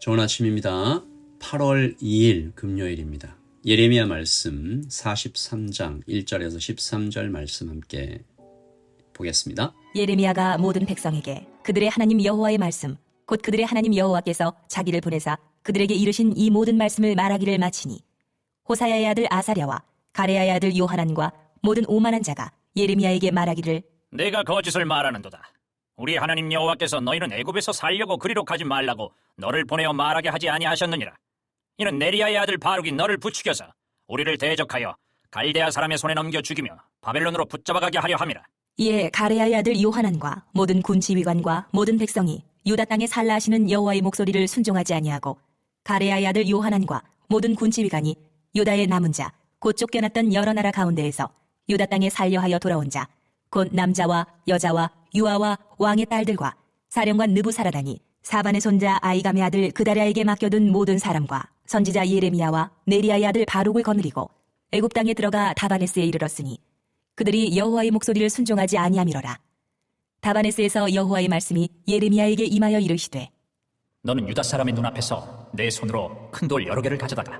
좋은 아침입니다. 8월 2일 금요일입니다. 예레미야 말씀 43장 1절에서 13절 말씀 함께 보겠습니다. 예레미야가 모든 백성에게 그들의 하나님 여호와의 말씀 곧 그들의 하나님 여호와께서 자기를 보내사 그들에게 이르신 이 모든 말씀을 말하기를 마치니 호사야의 아들 아사랴와 가레야의 아들 요하난과 모든 오만한 자가 예레미야에게 말하기를 내가 거짓을 말하는도다. 우리 하나님 여호와께서 너희는 애굽에서 살려고 그리로 가지 말라고 너를 보내어 말하게 하지 아니하셨느니라. 이는 네리야의 아들 바룩이 너를 부추겨서 우리를 대적하여 갈대아 사람의 손에 넘겨 죽이며 바벨론으로 붙잡아가게 하려 함이라. 이에 가레야의 아들 요하난과 모든 군 지휘관과 모든 백성이 유다 땅에 살라 하시는 여호와의 목소리를 순종하지 아니하고 가레야의 아들 요하난과 모든 군 지휘관이 유다의 남은 자 곧 쫓겨났던 여러 나라 가운데에서 유다 땅에 살려하여 돌아온 자 곧 남자와 여자와 유아와 왕의 딸들과 사령관 느부사라다니 사반의 손자 아이감의 아들 그다랴에게 맡겨둔 모든 사람과 선지자 예레미야와 네리야의 아들 바룩을 거느리고 애굽 땅에 들어가 다바네스에 이르렀으니 그들이 여호와의 목소리를 순종하지 아니함이로라. 다바네스에서 여호와의 말씀이 예레미야에게 임하여 이르시되 너는 유다 사람의 눈앞에서 내 손으로 큰 돌 여러 개를 가져다가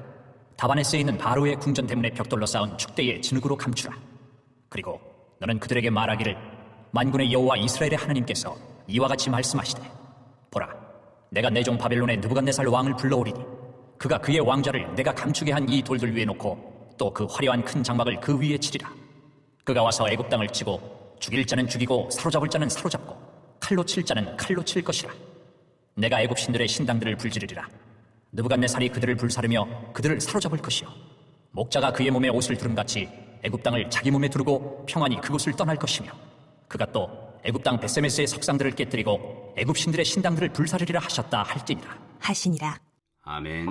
다바네스에 있는 바로의 궁전 대문에 벽돌로 쌓은 축대의 진흙으로 감추라. 그리고 너는 그들에게 말하기를 만군의 여호와 이스라엘의 하나님께서 이와 같이 말씀하시되 보라, 내가 내 종 바벨론의 느부갓네살 왕을 불러오리니 그가 그의 왕좌를 내가 감추게 한 이 돌들 위에 놓고 또 그 화려한 큰 장막을 그 위에 치리라. 그가 와서 애굽 땅을 치고 죽일 자는 죽이고 사로잡을 자는 사로잡고 칼로 칠 자는 칼로 칠 것이라. 내가 애굽 신들의 신당들을 불지르리라. 느부갓네살이 그들을 불사르며 그들을 사로잡을 것이요 목자가 그의 몸에 옷을 두름같이 애굽 땅을 자기 몸에 두르고 평안히 그곳을 떠날 것이며 그가 또 애굽 땅 벳세메스의 석상들을 깨뜨리고 애굽 신들의 신당들을 불사르리라 하셨다 할지니라. 하시니라. 아멘.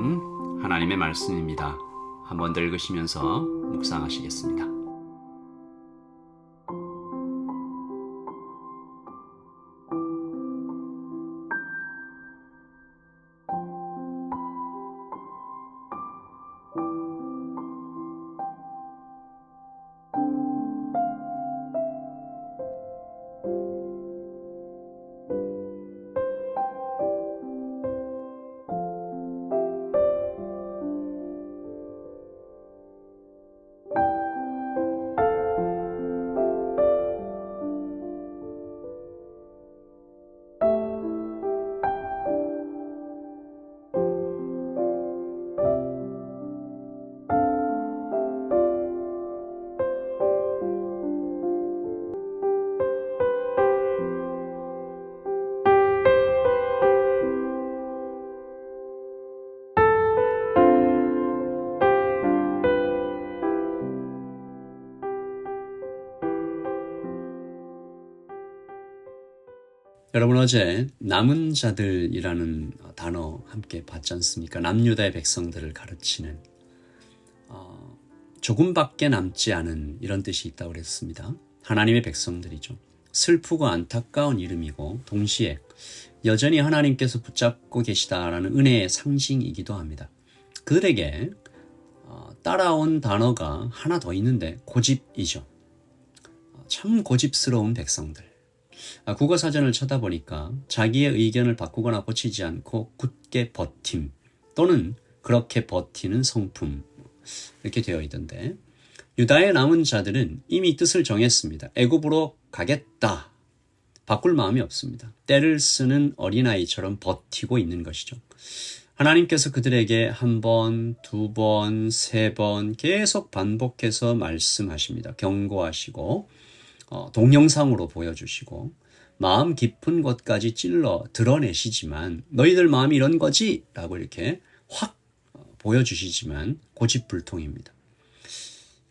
하나님의 말씀입니다. 한번 더 읽으시면서 묵상하시겠습니다. 여러분, 어제 남은 자들이라는 단어 함께 봤지 않습니까? 남유다의 백성들을 가르치는 조금밖에 남지 않은 이런 뜻이 있다고 그랬습니다. 하나님의 백성들이죠. 슬프고 안타까운 이름이고 동시에 여전히 하나님께서 붙잡고 계시다라는 은혜의 상징이기도 합니다. 그들에게 따라온 단어가 하나 더 있는데 고집이죠. 참 고집스러운 백성들. 국어사전을 쳐다보니까 자기의 의견을 바꾸거나 고치지 않고 굳게 버팀 또는 그렇게 버티는 성품 이렇게 되어 있던데 유다의 남은 자들은 이미 뜻을 정했습니다. 애굽으로 가겠다. 바꿀 마음이 없습니다. 때를 쓰는 어린아이처럼 버티고 있는 것이죠. 하나님께서 그들에게 한 번, 두 번, 세 번 계속 반복해서 말씀하십니다. 경고하시고 동영상으로 보여주시고 마음 깊은 곳까지 찔러 드러내시지만 너희들 마음이 이런 거지? 라고 이렇게 확 보여주시지만 고집불통입니다.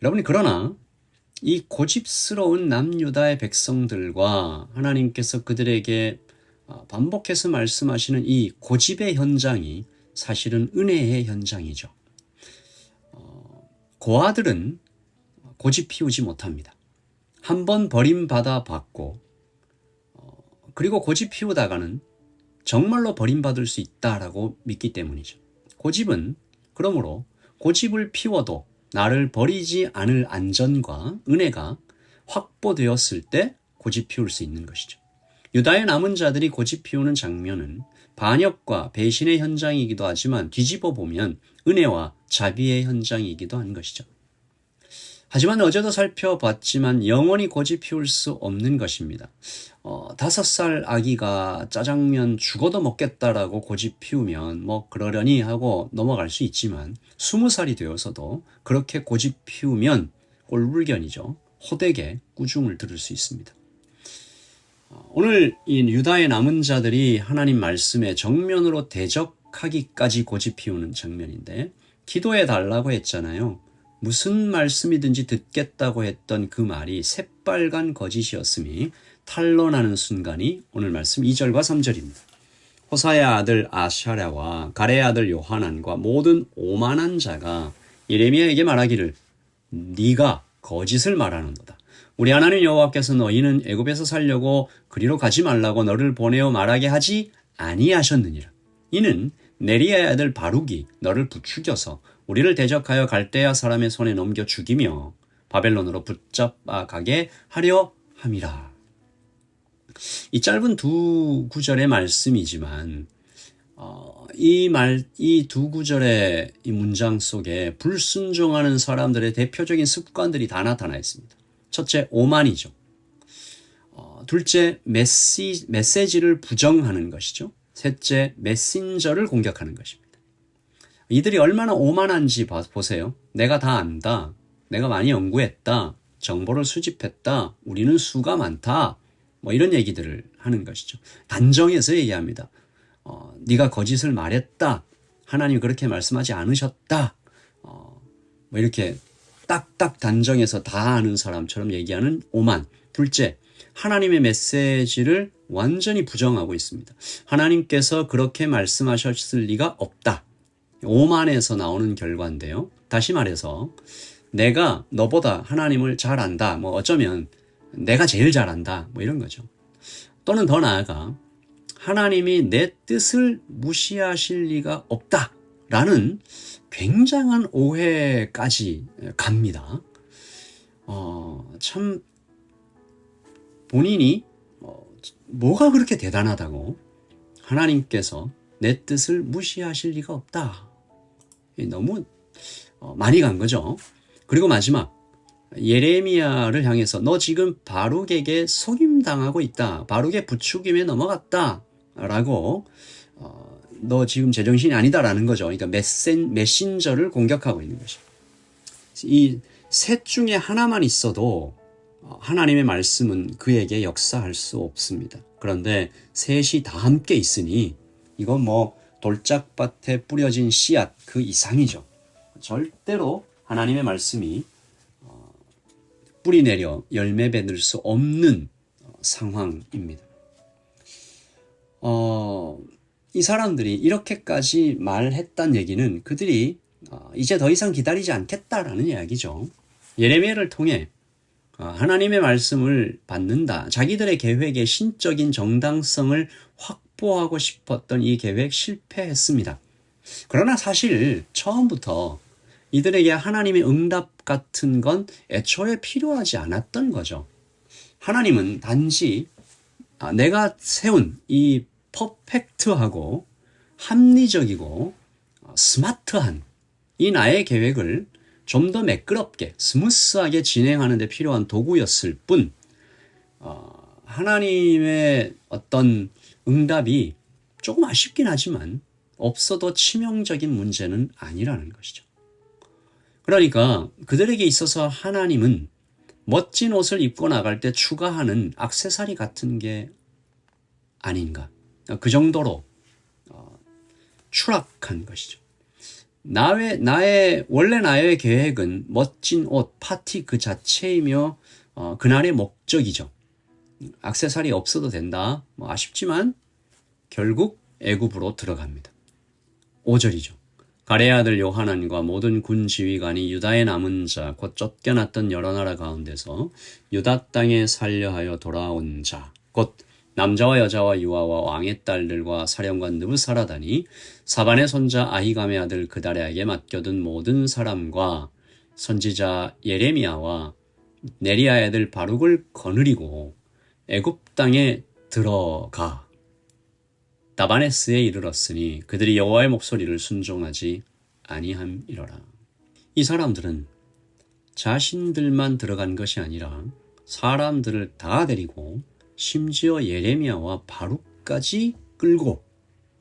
여러분이 그러나 이 고집스러운 남유다의 백성들과 하나님께서 그들에게 반복해서 말씀하시는 이 고집의 현장이 사실은 은혜의 현장이죠. 고아들은 고집 피우지 못합니다. 한번 버림받아 봤고 그리고 고집 피우다가는 정말로 버림받을 수 있다라고 믿기 때문이죠. 고집은 그러므로 고집을 피워도 나를 버리지 않을 안전과 은혜가 확보되었을 때 고집 피울 수 있는 것이죠. 유다의 남은 자들이 고집 피우는 장면은 반역과 배신의 현장이기도 하지만 뒤집어 보면 은혜와 자비의 현장이기도 한 것이죠. 하지만 어제도 살펴봤지만 영원히 고집 피울 수 없는 것입니다. 5살 아기가 짜장면 죽어도 먹겠다라고 고집 피우면 뭐 그러려니 하고 넘어갈 수 있지만 20살이 되어서도 그렇게 고집 피우면 꼴불견이죠. 호되게 꾸중을 들을 수 있습니다. 오늘 이 유다의 남은 자들이 하나님 말씀에 정면으로 대적하기까지 고집 피우는 장면인데 기도해 달라고 했잖아요. 무슨 말씀이든지 듣겠다고 했던 그 말이 새빨간 거짓이었음이 탄로나는 순간이 오늘 말씀 2절과 3절입니다. 호사야 아들 아샤랴와 가레 아들 요하난과 모든 오만한 자가 예레미야에게 말하기를 네가 거짓을 말하는도다. 우리 하나님 여호와께서 너희는 애굽에서 살려고 그리로 가지 말라고 너를 보내어 말하게 하지 아니하셨느니라. 이는 네리야의 아들 바룩이 너를 부추겨서 우리를 대적하여 갈대아 사람의 손에 넘겨 죽이며 바벨론으로 붙잡아 가게 하려 함이라. 이 짧은 두 구절의 말씀이지만 이 두 구절의 이 문장 속에 불순종하는 사람들의 대표적인 습관들이 다 나타나 있습니다. 첫째, 오만이죠. 둘째, 메시지를 부정하는 것이죠. 셋째, 메신저를 공격하는 것입니다. 이들이 얼마나 오만한지 보세요. 내가 다 안다. 내가 많이 연구했다. 정보를 수집했다. 우리는 수가 많다. 뭐 이런 얘기들을 하는 것이죠. 단정해서 얘기합니다. 네가 거짓을 말했다. 하나님 그렇게 말씀하지 않으셨다. 뭐 이렇게 딱딱 단정해서 다 아는 사람처럼 얘기하는 오만. 둘째, 하나님의 메시지를 완전히 부정하고 있습니다. 하나님께서 그렇게 말씀하셨을 리가 없다. 오만에서 나오는 결과인데요. 다시 말해서 내가 너보다 하나님을 잘 안다. 뭐 어쩌면 내가 제일 잘 안다. 뭐 이런 거죠. 또는 더 나아가 하나님이 내 뜻을 무시하실 리가 없다. 라는 굉장한 오해까지 갑니다. 참 본인이 뭐가 그렇게 대단하다고 하나님께서 내 뜻을 무시하실 리가 없다. 너무 많이 간 거죠. 그리고 마지막 예레미야를 향해서 너 지금 바룩에게 속임당하고 있다. 바룩의 부추김에 넘어갔다. 라고 너 지금 제정신이 아니다라는 거죠. 그러니까 메신저를 공격하고 있는 것이죠. 이 셋 중에 하나만 있어도 하나님의 말씀은 그에게 역사할 수 없습니다. 그런데 셋이 다 함께 있으니 이건 뭐 돌짝밭에 뿌려진 씨앗 그 이상이죠. 절대로 하나님의 말씀이 뿌리 내려 열매 맺을 수 없는 상황입니다. 이 사람들이 이렇게까지 말했단 얘기는 그들이 이제 더 이상 기다리지 않겠다라는 이야기죠. 예레미야를 통해 하나님의 말씀을 받는다. 자기들의 계획의 신적인 정당성을 확보하고 싶었던 이 계획 실패했습니다. 그러나 사실 처음부터 이들에게 하나님의 응답 같은 건 애초에 필요하지 않았던 거죠. 하나님은 단지 내가 세운 이 퍼펙트하고 합리적이고 스마트한 이 나의 계획을 좀 더 매끄럽게 스무스하게 진행하는 데 필요한 도구였을 뿐 하나님의 어떤 응답이 조금 아쉽긴 하지만 없어도 치명적인 문제는 아니라는 것이죠. 그러니까 그들에게 있어서 하나님은 멋진 옷을 입고 나갈 때 추가하는 액세서리 같은 게 아닌가. 그 정도로 추락한 것이죠. 원래 나의 계획은 멋진 옷, 파티 그 자체이며 그날의 목적이죠. 액세서리 없어도 된다. 뭐 아쉽지만 결국 애굽으로 들어갑니다. 5절이죠. 가레 아들 요하난과 모든 군 지휘관이 유다의 남은 자, 곧 쫓겨났던 여러 나라 가운데서 유다 땅에 살려하여 돌아온 자, 곧 남자와 여자와 유아와 왕의 딸들과 사령관 느부사라단이 사반의 손자 아히감의 아들 그다랴에게 맡겨둔 모든 사람과 선지자 예레미야와 네리야의 아들 바룩을 거느리고 애굽 땅에 들어가 다바네스에 이르렀으니 그들이 여호와의 목소리를 순종하지 아니함이로라. 이 사람들은 자신들만 들어간 것이 아니라 사람들을 다 데리고 심지어 예레미야와 바룩까지 끌고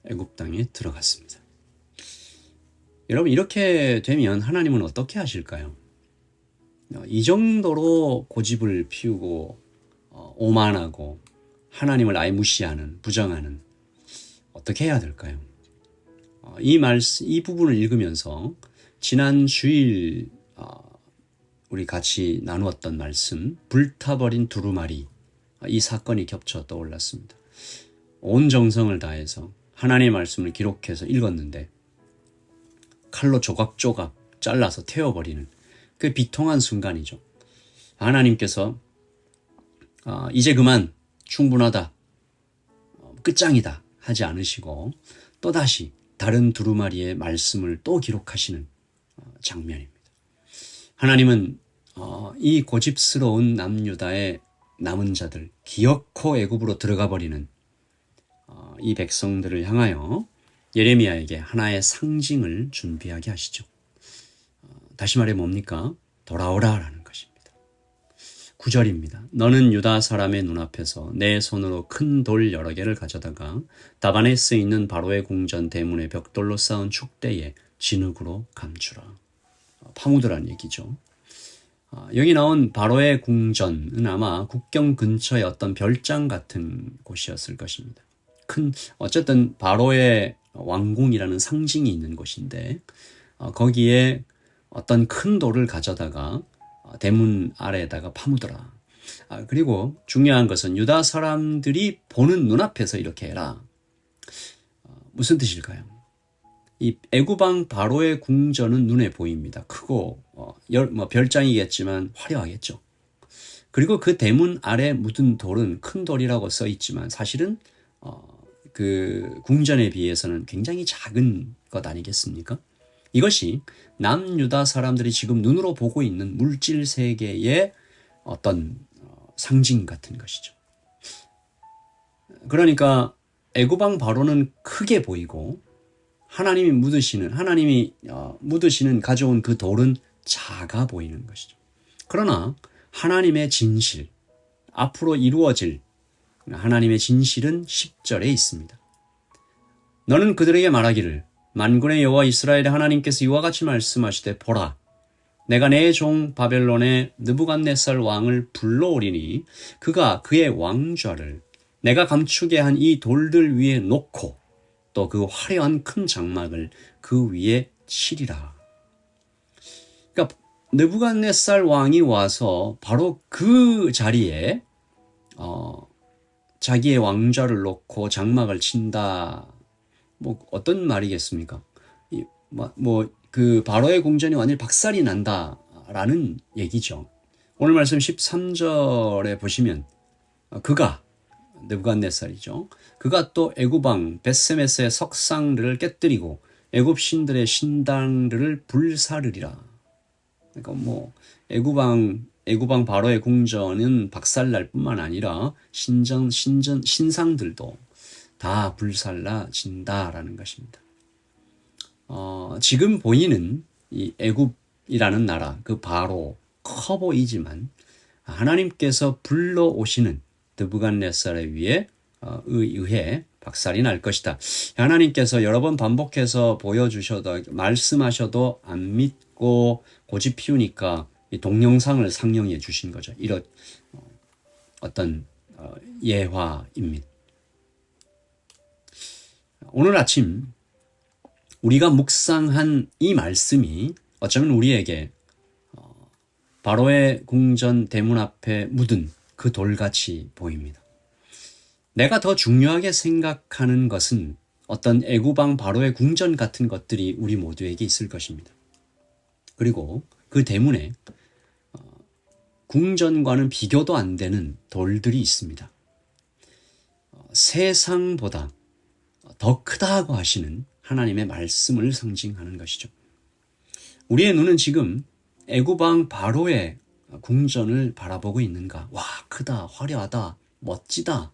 애굽 땅에 들어갔습니다. 여러분, 이렇게 되면 하나님은 어떻게 하실까요? 이 정도로 고집을 피우고 오만하고 하나님을 아예 무시하는, 부정하는, 어떻게 해야 될까요? 이 부분을 읽으면서 지난 주일 우리 같이 나누었던 말씀, 불타버린 두루마리, 이 사건이 겹쳐 떠올랐습니다. 온 정성을 다해서 하나님의 말씀을 기록해서 읽었는데 칼로 조각조각 잘라서 태워버리는 그 비통한 순간이죠. 하나님께서 이제 그만, 충분하다, 끝장이다 하지 않으시고 또다시 다른 두루마리의 말씀을 또 기록하시는 장면입니다. 하나님은 이 고집스러운 남유다의 남은 자들, 기어코 애굽으로 들어가 버리는 이 백성들을 향하여 예레미야에게 하나의 상징을 준비하게 하시죠. 다시 말해 뭡니까? 돌아오라라는 것입니다. 9절입니다. 너는 유다 사람의 눈앞에서 내 손으로 큰 돌 여러 개를 가져다가 다바네스에 있는 바로의 궁전 대문에 벽돌로 쌓은 축대에 진흙으로 감추라. 파묻으라는 얘기죠. 여기 나온 바로의 궁전은 아마 국경 근처의 어떤 별장 같은 곳이었을 것입니다. 어쨌든 바로의 왕궁이라는 상징이 있는 곳인데 거기에 어떤 큰 돌을 가져다가 대문 아래에다가 파묻어라. 그리고 중요한 것은 유다 사람들이 보는 눈앞에서 이렇게 해라. 무슨 뜻일까요? 이 애굽왕 바로의 궁전은 눈에 보입니다. 크고 별장이겠지만 화려하겠죠. 그리고 그 대문 아래 묻은 돌은 큰 돌이라고 써 있지만 사실은 그 궁전에 비해서는 굉장히 작은 것 아니겠습니까? 이것이 남유다 사람들이 지금 눈으로 보고 있는 물질 세계의 어떤 상징 같은 것이죠. 그러니까 애굽왕 바로는 크게 보이고 하나님이 묻으시는 가져온 그 돌은 작아 보이는 것이죠. 그러나 하나님의 진실, 앞으로 이루어질 하나님의 진실은 10절에 있습니다. 너는 그들에게 말하기를 만군의 여호와 이스라엘의 하나님께서 이와 같이 말씀하시되 보라, 내가 내 종 바벨론의 느부갓네살 왕을 불러오리니 그가 그의 왕좌를 내가 감추게 한 이 돌들 위에 놓고 또 그 화려한 큰 장막을 그 위에 치리라. 그러니까 느부갓네살 왕이 와서 바로 그 자리에 자기의 왕좌를 놓고 장막을 친다. 어떤 말이겠습니까? 그 바로의 궁전이 완전히 박살이 난다라는 얘기죠. 오늘 말씀 13절에 보시면 그가 느부갓네살이죠. 그가 또 애굽왕 벳세메스의 석상들을 깨뜨리고 애굽 신들의 신당들을 불사르리라. 그러니까 애굽왕 바로의 궁전은 박살날 뿐만 아니라 신상들도 다 불살라진다라는 것입니다. 지금 보이는 이 애굽이라는 나라, 그 바로 커 보이지만 하나님께서 불러오시는 느부갓네살에 의해 박살이 날 것이다. 하나님께서 여러 번 반복해서 보여주셔도 말씀하셔도 안 믿고 고집 피우니까 이 동영상을 상영해 주신 거죠. 이런 어떤 예화입니다. 오늘 아침 우리가 묵상한 이 말씀이 어쩌면 우리에게 바로의 궁전 대문 앞에 묻은 그 돌같이 보입니다. 내가 더 중요하게 생각하는 것은 어떤 애굽왕 바로의 궁전 같은 것들이 우리 모두에게 있을 것입니다. 그리고 그 대문에 궁전과는 비교도 안 되는 돌들이 있습니다. 세상보다 더 크다고 하시는 하나님의 말씀을 상징하는 것이죠. 우리의 눈은 지금 애굽왕 바로의 궁전을 바라보고 있는가? 와, 크다, 화려하다, 멋지다.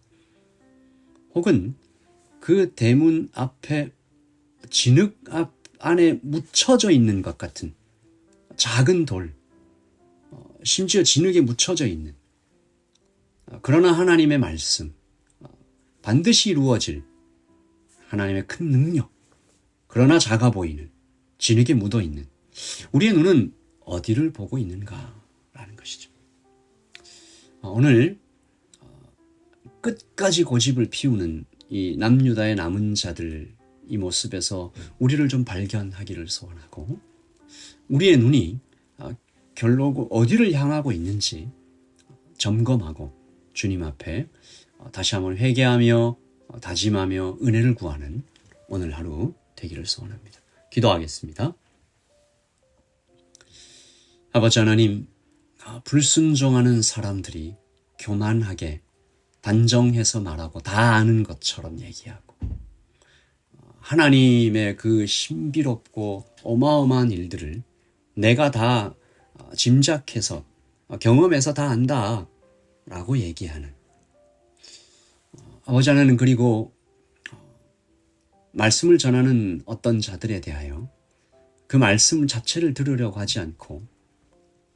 혹은 그 대문 앞에 진흙 안에 묻혀져 있는 것 같은 작은 돌, 심지어 진흙에 묻혀져 있는, 그러나 하나님의 말씀, 반드시 이루어질 하나님의 큰 능력, 그러나 작아 보이는, 진흙에 묻어 있는 우리의 눈은 어디를 보고 있는가라는 것이죠. 오늘 끝까지 고집을 피우는 이 남유다의 남은 자들, 이 모습에서 우리를 좀 발견하기를 소원하고, 우리의 눈이 결국 어디를 향하고 있는지 점검하고 주님 앞에 다시 한번 회개하며 다짐하며 은혜를 구하는 오늘 하루 되기를 소원합니다. 기도하겠습니다. 아버지 하나님, 불순종하는 사람들이 교만하게 단정해서 말하고 다 아는 것처럼 얘기하고, 하나님의 그 신비롭고 어마어마한 일들을 내가 다 짐작해서 경험해서 다 안다 라고 얘기하는, 아버지 하나님, 그리고 말씀을 전하는 어떤 자들에 대하여 그 말씀 자체를 들으려고 하지 않고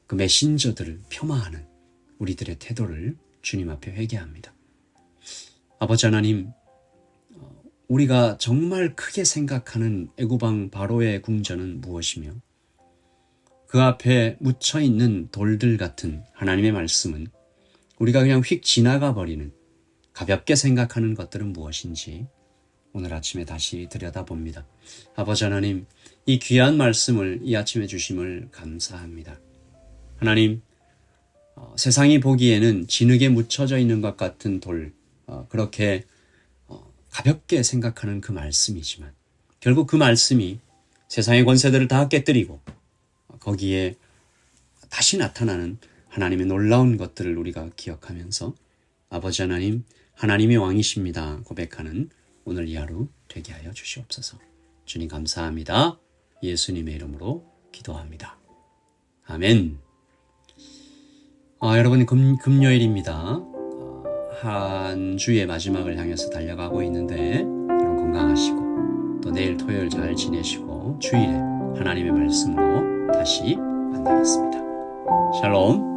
그 메신저들을 폄하하는 우리들의 태도를 주님 앞에 회개합니다. 아버지 하나님, 우리가 정말 크게 생각하는 애굽왕 바로의 궁전은 무엇이며 그 앞에 묻혀있는 돌들 같은 하나님의 말씀은 우리가 그냥 휙 지나가 버리는 가볍게 생각하는 것들은 무엇인지 오늘 아침에 다시 들여다봅니다. 아버지 하나님, 이 귀한 말씀을 이 아침에 주심을 감사합니다. 하나님, 세상이 보기에는 진흙에 묻혀져 있는 것 같은 돌, 그렇게 가볍게 생각하는 그 말씀이지만 결국 그 말씀이 세상의 권세들을 다 깨뜨리고 거기에 다시 나타나는 하나님의 놀라운 것들을 우리가 기억하면서 아버지 하나님, 하나님이 왕이십니다 고백하는 오늘 이 하루 되게 하여 주시옵소서. 주님 감사합니다. 예수님의 이름으로 기도합니다. 아멘. 여러분, 금요일입니다. 한 주의 마지막을 향해서 달려가고 있는데 여러분 건강하시고 또 내일 토요일 잘 지내시고 주일에 하나님의 말씀으로 다시 만나겠습니다. 샬롬.